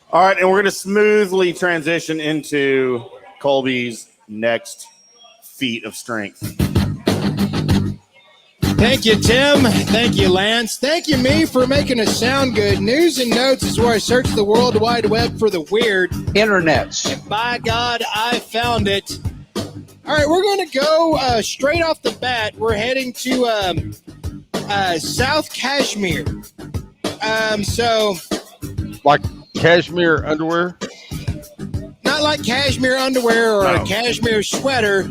All right, and we're going to smoothly transition into Colby's next feat of strength. Thank you, Tim. Thank you, Lance. Thank you, me, for making us sound good. News and Notes is where I search the World Wide Web for the weird. Internets. And by God, I found it. All right, we're going to go straight off the bat. We're heading to South Kashmir. Like cashmere underwear? Not like cashmere underwear or a cashmere sweater.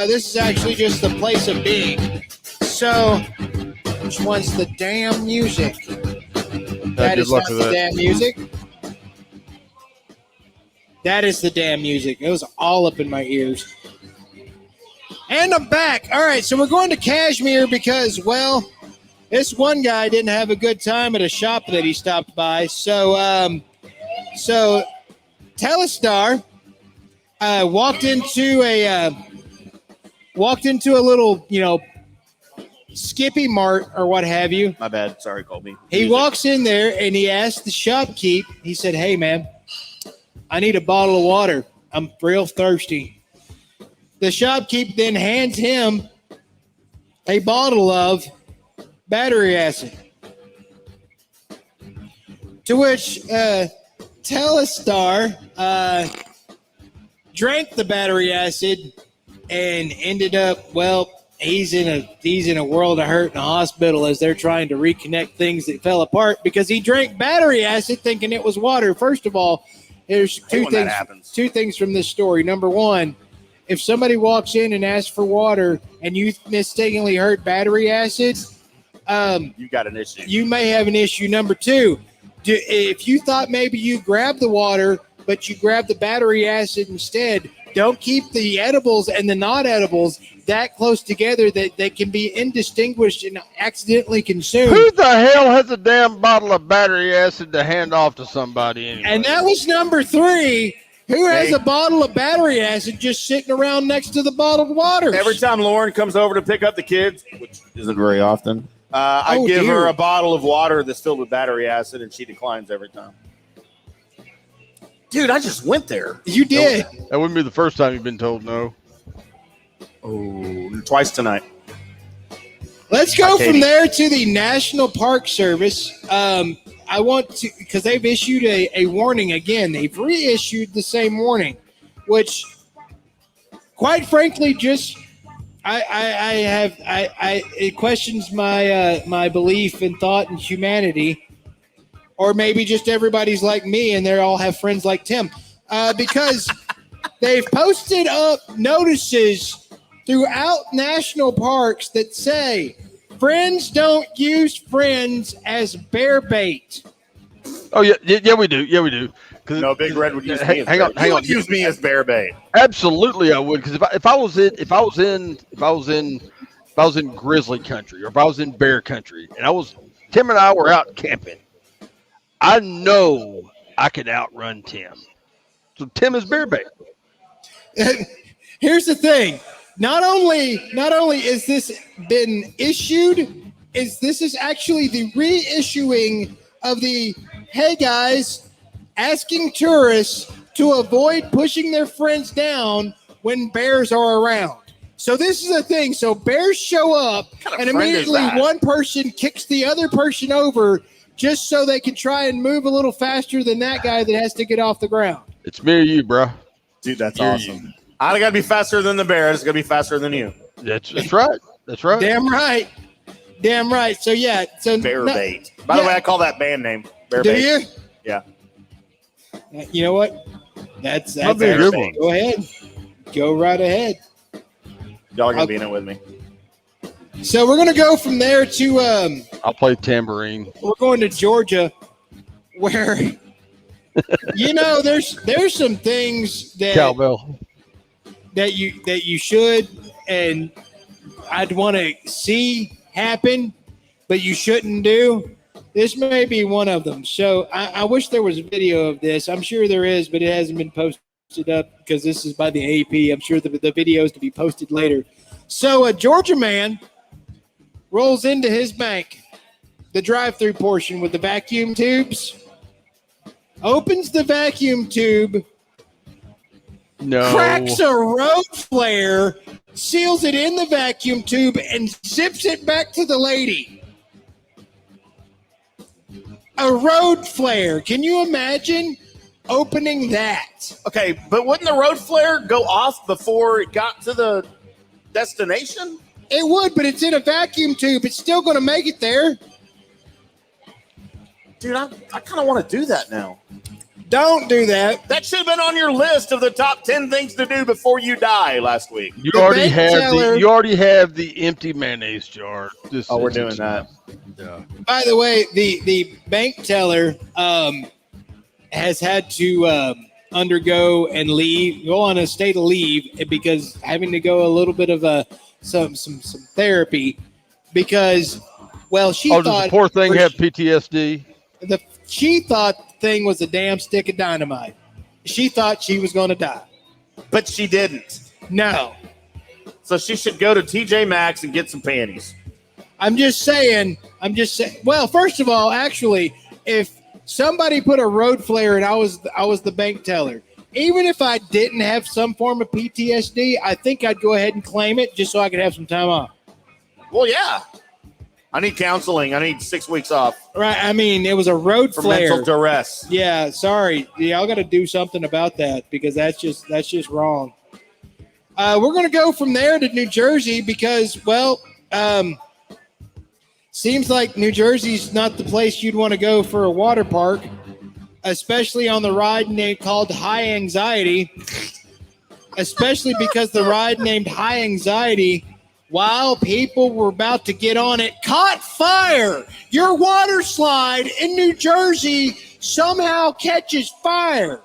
This is actually just the place of being. So, which one's the damn music? That is not the damn music. That is the damn music. It was all up in my ears. And I'm back. All right, so we're going to Kashmir because, well, this one guy didn't have a good time at a shop that he stopped by. So Telestar walked into a little, Skippy Mart or what have you. My bad. Sorry, Colby. He walks in there and he asked the shopkeep. He said, "Hey, man, I need a bottle of water. I'm real thirsty." The shopkeep then hands him a bottle of battery acid, to which Telestar drank the battery acid and ended up, well, he's in a world of hurt in a hospital as they're trying to reconnect things that fell apart because he drank battery acid thinking it was water. First of all, there's two things from this story. Number one, if somebody walks in and asks for water and you mistakenly heard battery acid, you got an issue. You may have an issue. Number two, if you thought maybe you grabbed the water, but you grabbed the battery acid instead, don't keep the edibles and the not edibles that close together that they can be indistinguished and accidentally consumed. Who the hell has a damn bottle of battery acid to hand off to somebody anyway? And that was number three. Who has a bottle of battery acid just sitting around next to the bottled water? Every time Lauren comes over to pick up the kids, which isn't very often, I give her a bottle of water that's filled with battery acid, and she declines every time. Dude, I just went there. You did. That wouldn't be the first time you've been told no. Oh, twice tonight. Let's go from there to the National Park Service. I want to, because they've issued a warning again. They've reissued the same warning, which, quite frankly, just it questions my belief and thought in humanity. Or maybe just everybody's like me and they all have friends like Tim. Because they've posted up notices throughout national parks that say, friends don't use friends as bear bait. Oh, yeah, we do. Yeah, we do. No, Big Red would use me as bear bait. Hang on. Use me as bear bait. Absolutely, I would. Because if I was in grizzly country or if I was in bear country and Tim and I were out camping, I know I could outrun Tim. So Tim is bear bait. Here's the thing. Not only is this been issued, this is actually the reissuing of the, hey guys, asking tourists to avoid pushing their friends down when bears are around. So this is the thing. So bears show up and immediately one person kicks the other person over just so they can try and move a little faster than that guy that has to get off the ground. It's me or you, bro. Dude, that's awesome. I got to be faster than the bears. It's going to be faster than you. That's right. That's right. Damn right. So, yeah. Bear bait. By the way, I call that band name. Bear bait. Do you? Yeah. You know what? That's a good one. Go ahead. Go right ahead. Y'all are going to be in it with me. So we're going to go from there to I'll play tambourine. We're going to Georgia where there's some things that cowbell that you should and I'd want to see happen, but you shouldn't do. This may be one of them. So I wish there was a video of this. I'm sure there is, but it hasn't been posted up because this is by the AP. I'm sure the video is to be posted later. So a Georgia man rolls into his bank, the drive-through portion with the vacuum tubes, opens the vacuum tube, No. cracks a road flare, seals it in the vacuum tube, and zips it back to the lady. A road flare. Can you imagine opening that? Okay, but wouldn't the road flare go off before it got to the destination? It would, but it's in a vacuum tube. It's still going to make it there. Dude, I kind of want to do that now. Don't do that. That should have been on your list of the top 10 things to do before you die last week. You already have the empty mayonnaise jar. We're doing that. Yeah. By the way, the bank teller has had to undergo and go on a state of leave because having to go a little bit of some therapy because she does thought the poor thing have PTSD? She thought the thing was a damn stick of dynamite. She thought she was going to die. But she didn't. No. So she should go to TJ Maxx and get some panties. I'm just saying. Well, first of all, actually, if somebody put a road flare and I was the bank teller, even if I didn't have some form of PTSD, I think I'd go ahead and claim it just so I could have some time off. Well, yeah. I need counseling. I need 6 weeks off. Right. I mean, it was a road for flare. mental duress. Yeah. Sorry. Y'all got to do something about that because that's just wrong. We're going to go from there to New Jersey because, seems like New Jersey's not the place you'd want to go for a water park, especially on the ride called High Anxiety, especially because the ride named High Anxiety, while people were about to get on it, caught fire. Your water slide in New Jersey somehow catches fire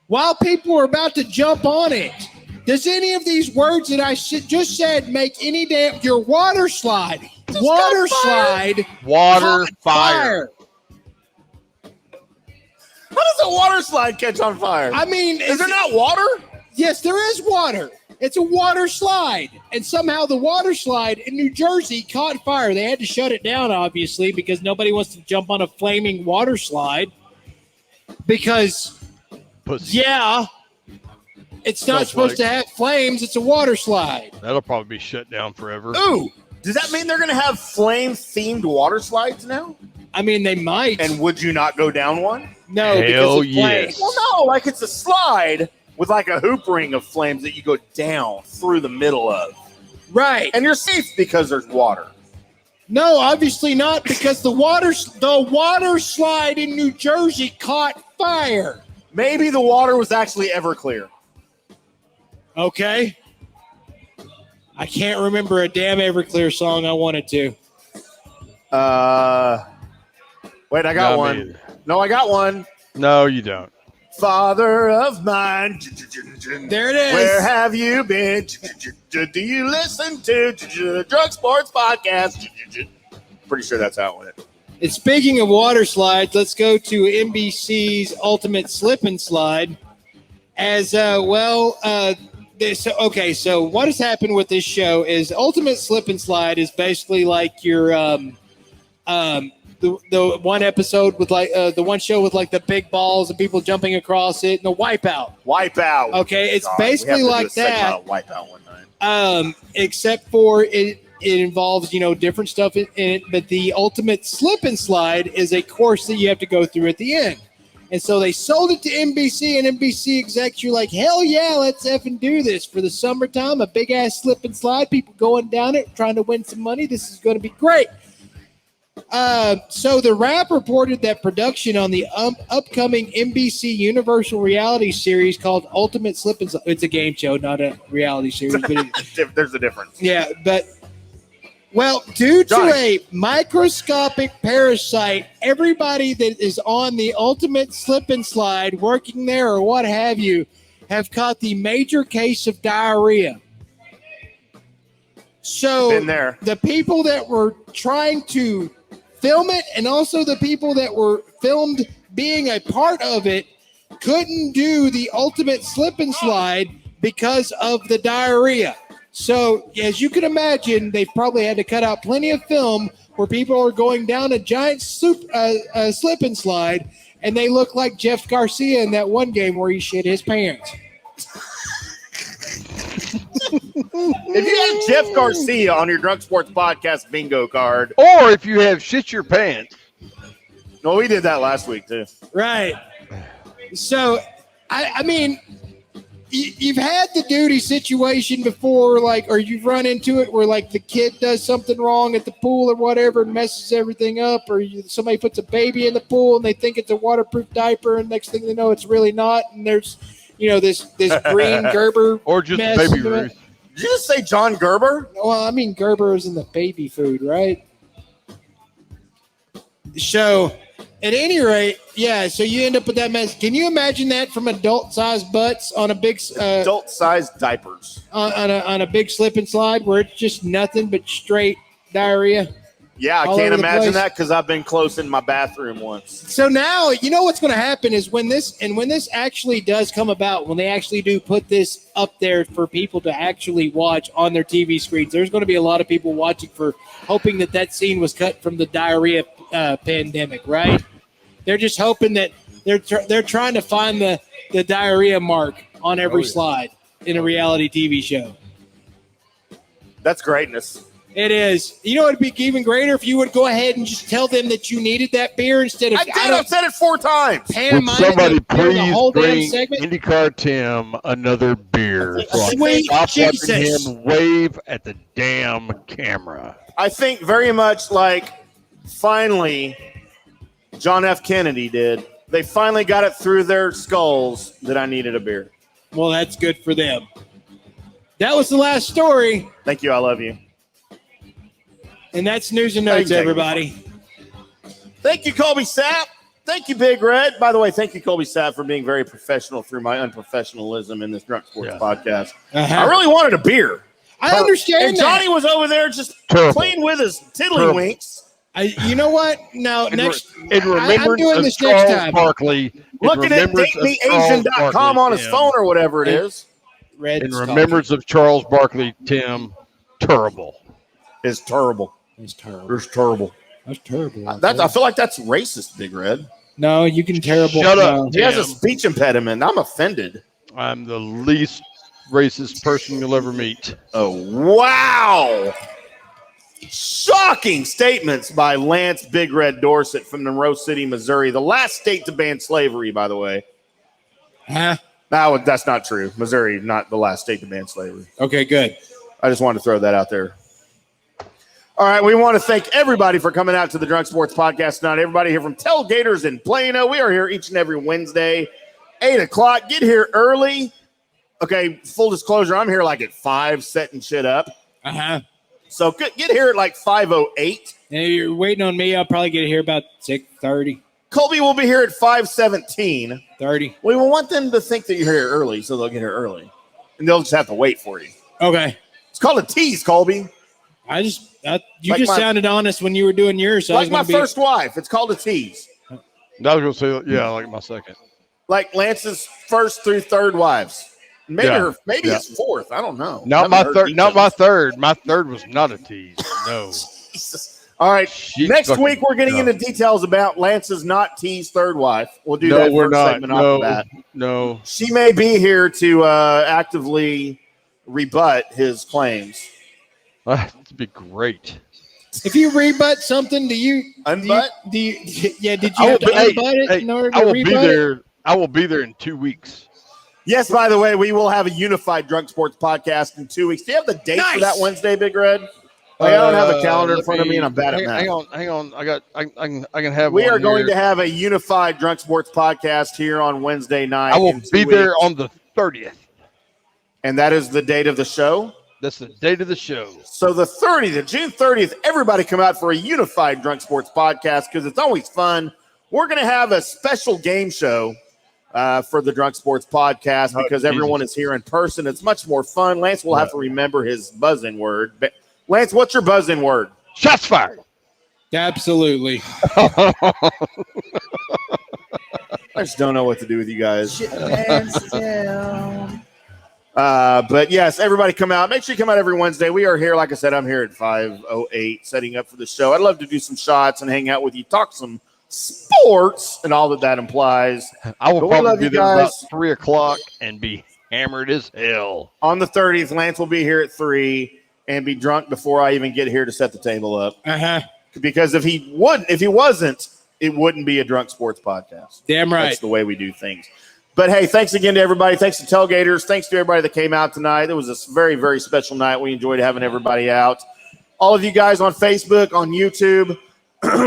while people were about to jump on it. Does any of these words that I just said make any damn... Your water slide. Water slide. Water fire. How does a water slide catch on fire? I mean... Is there not water? Yes, there is water. It's a water slide. And somehow the water slide in New Jersey caught fire. They had to shut it down, obviously, because nobody wants to jump on a flaming water slide. Because, it's not supposed to have flames. It's a water slide. That'll probably be shut down forever. Ooh, does that mean they're going to have flame-themed water slides now? I mean, they might. And would you not go down one? No, because of flames. Well, no, like it's a slide with like a hoop ring of flames that you go down through the middle of. Right. And you're safe because there's water. No, obviously not, because the water slide in New Jersey caught fire. Maybe the water was actually Everclear. Okay. I can't remember a damn Everclear song I wanted to. Wait, I got one. No, I got one. No, you don't. Father of mine. There it is. Where have you been? Do you listen to Drug Sports Podcast? Pretty sure that's how it went. And speaking of water slides, let's go to NBC's Ultimate Slip and Slide. So what has happened with this show is Ultimate Slip and Slide is basically like your the one episode with the one show with like the big balls and people jumping across it and the Wipeout. Okay, it's basically like that. Wipeout one night. Except for it involves different stuff in it, but the Ultimate Slip and Slide is a course that you have to go through at the end. And so they sold it to NBC, and NBC execs are like, hell yeah, let's effing do this for the summertime. A big ass slip and slide, people going down it, trying to win some money. This is going to be great. So the Wrap reported that production on the upcoming NBC Universal reality series called Ultimate Slip and Slide. It's a game show, not a reality series. But there's a difference. Yeah, but due to a microscopic parasite, everybody that is on the Ultimate Slip and Slide, working there or what have you, have caught the major case of diarrhea. So Been there. The people that were trying to film it and also the people that were filmed being a part of it couldn't do the Ultimate Slip and Slide because of the diarrhea. So, as you can imagine, they've probably had to cut out plenty of film where people are going down a giant slip and slide and they look like Jeff Garcia in that one game where he shit his pants. If you have Jeff Garcia on your Drunk Sports Podcast bingo card, or if you have shit your pants. No, we did that last week too. Right. So, I mean, you've had the duty situation before, like, or you've run into it where, like, the kid does something wrong at the pool or whatever and messes everything up, or somebody puts a baby in the pool and they think it's a waterproof diaper, and next thing they know, it's really not, and there's, this green Gerber or just mess Baby Ruth. Did you just say John Gerber? Well, I mean, Gerber is in the baby food, right? So, at any rate, yeah, so you end up with that mess. Can you imagine that from adult-sized butts on a big adult-sized diapers on a big slip and slide where it's just nothing but straight diarrhea? Yeah, I can't imagine that because I've been close in my bathroom once. So now, you know what's going to happen is when this actually does come about, when they actually do put this up there for people to actually watch on their TV screens, there's going to be a lot of people watching for hoping that scene was cut from the diarrhea pandemic, right? They're just hoping that they're trying to find the diarrhea mark on every slide in a reality TV show. That's greatness. It is. You know, it'd be even greater if you would go ahead and just tell them that you needed that beer instead of. I've said it 4 times. Would somebody please bring IndyCar Tim another beer? Sweet Stop Jesus. watching him wave at the damn camera. I think very much like finally John F. Kennedy did. They finally got it through their skulls that I needed a beer. Well, that's good for them. That was the last story. Thank you. I love you. And that's news and notes, everybody. Thank you, Colby Sapp. Thank you, Big Red. By the way, thank you, Colby Sapp, for being very professional through my unprofessionalism in this Drunk Sports podcast. I really wanted a beer. I understand and Johnny was over there just playing with his tiddlywinks. You know what? Now, I'm doing this next Charles time. Barkley. Looking at datemeasian.com on his phone or whatever it is. In remembrance of Charles Barkley, Tim, terrible. It's terrible. It's terrible. It's terrible. That's terrible. I feel like that's racist, Big Red. No, you can terrible. Shut up. He has a speech impediment. I'm offended. I'm the least racist person you'll ever meet. Oh, wow. Shocking statements by Lance Big Red Dorsett from Monroe City, Missouri. The last state to ban slavery, by the way. Huh? No, that's not true. Missouri, not the last state to ban slavery. Okay, good. I just wanted to throw that out there. All right, we want to thank everybody for coming out to the Drunk Sports Podcast tonight. Everybody here from Tailgaters in Plano. We are here each and every Wednesday, 8 o'clock. Get here early. Okay, full disclosure, I'm here like at 5, setting shit up. Uh-huh. So get here at like 5:08. And if you're waiting on me, I'll probably get here about 6:30. Colby will be here at 5:17. 30. We will want them to think that you're here early, so they'll get here early. And they'll just have to wait for you. Okay. It's called a tease, Colby. You just sounded honest when you were doing yours. So like my first wife. It's called a tease. I was going to say, yeah, like my second. Like Lance's first through third wives. Maybe his fourth. I don't know. Not my third. Not my third. My third was not a tease. No. Jesus. All right. Next week we're getting into details about Lance's not teased third wife. We'll do that first segment off of that. No. She may be here to actively rebut his claims. That'd be great. If you rebut something, do you unbutt? Did you have to unbutt it in order to rebut it? I will be there in 2 weeks. Yes, by the way, we will have a unified Drunk Sports podcast in 2 weeks. Do you have the date for that Wednesday, Big Red? I don't have a calendar in front of me, and I'm bad at math. Hang on. I can have. We are going to have a unified Drunk Sports podcast here on Wednesday night. I will be there on the 30th, and that is the date of the show. That's the date of the show. So the 30th, June 30th, everybody come out for a unified Drunk Sports podcast because it's always fun. We're going to have a special game show for the Drunk Sports podcast because everyone is here in person. It's much more fun. Lance will have to remember his buzzing word. Lance, what's your buzzing word? Shots fired. Absolutely. I just don't know what to do with you guys. But yes, everybody come out. Make sure you come out every Wednesday. We are here. Like I said, I'm here at 5:08 setting up for the show. I'd love to do some shots and hang out with you, talk some sports and all that implies. I will But we probably love be you there about guys. 3 o'clock and be hammered as hell. On the 30th, Lance will be here at 3 and be drunk before I even get here to set the table up. Because if he wasn't, it wouldn't be a drunk sports podcast. Damn right. That's the way we do things. But hey, thanks again to everybody. Thanks to Tailgaters. Thanks to everybody that came out tonight. It was a very, very special night. We enjoyed having everybody out. All of you guys on Facebook, on YouTube,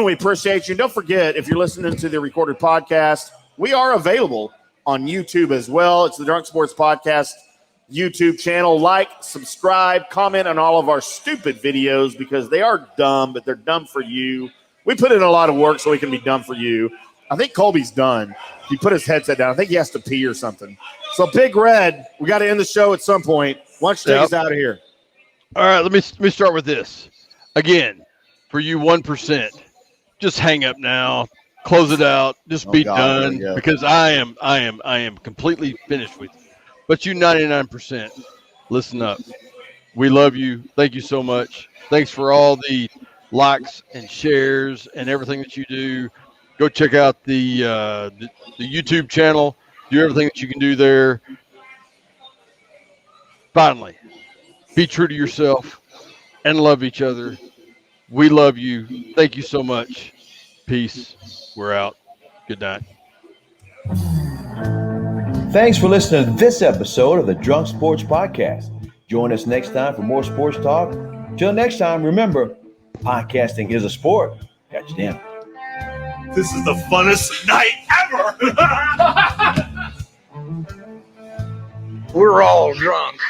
we appreciate you. Don't forget, if you're listening to the recorded podcast, we are available on YouTube as well. It's the Drunk Sports Podcast YouTube channel. Like, subscribe, comment on all of our stupid videos because they are dumb, but they're dumb for you. We put in a lot of work so we can be dumb for you. I think Colby's done. He put his headset down. I think he has to pee or something. So, Big Red, we got to end the show at some point. Why don't you take us out of here? All right, let me start with this. Again, for you 1%, just hang up now. Close it out. Just be done because I am completely finished with you. But you 99%, listen up. We love you. Thank you so much. Thanks for all the likes and shares and everything that you do. Go check out the YouTube channel. Do everything that you can do there. Finally, be true to yourself and love each other. We love you. Thank you so much. Peace. We're out. Good night. Thanks for listening to this episode of the Drunk Sports Podcast. Join us next time for more sports talk. Till next time, remember, podcasting is a sport. Catch you then. This is the funnest night ever. We're all drunk.